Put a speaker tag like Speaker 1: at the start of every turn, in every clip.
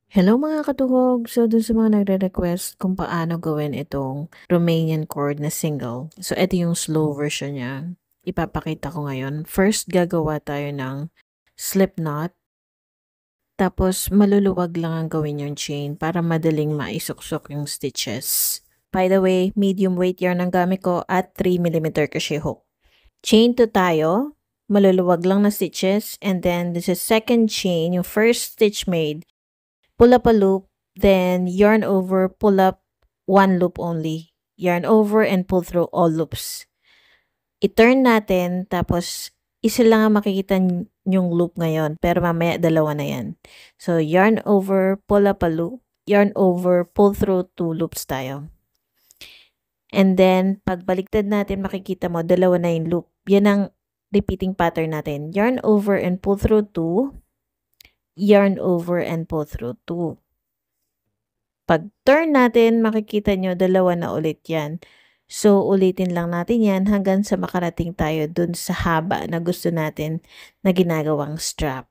Speaker 1: Hello mga katuhog! So dun sa mga nagre-request kung paano gawin itong Romanian chord na single. So ito yung slow version niya. Ipapakita ko ngayon. First gagawa tayo ng slip knot. Tapos maluluwag lang ang gawin yung chain para madaling maisuksok yung stitches. By the way, medium weight yarn ang gamit ko at 3mm crochet hook. Chain 2 tayo. Maluluwag lang na stitches. And then this is second chain, yung first stitch made. Pull up a loop, then yarn over, pull up one loop only. Yarn over and pull through all loops. I-turn natin, tapos isa lang ang makikita yung loop ngayon, pero mamaya dalawa na yan. So, yarn over, pull up a loop, yarn over, pull through 2 loops tayo. And then, pag baliktad natin, makikita mo, dalawa na yung loop. Yan ang repeating pattern natin. Yarn over and pull through 2, yarn over and pull through 2. Pag turn natin, makikita nyo, dalawa na ulit yan. So, ulitin lang natin yan hanggang sa makarating tayo dun sa haba na gusto natin na ginagawang strap.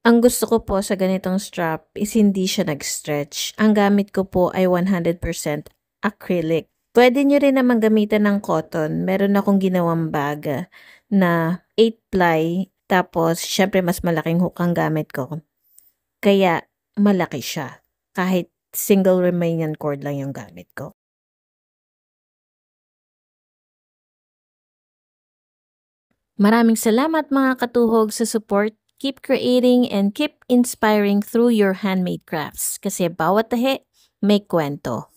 Speaker 1: Ang gusto ko po sa ganitong strap is hindi siya nag-stretch. Ang gamit ko po ay 100% acrylic. Pwede nyo rin naman gamitan ng cotton. Meron akong ginawang bag na 8-ply. Tapos, syempre mas malaking hook ang gamit ko. Kaya, malaki siya. Kahit single Romanian cord lang yung gamit ko. Maraming salamat mga katuhog sa support. Keep creating and keep inspiring through your handmade crafts kasi bawat tahi may kwento.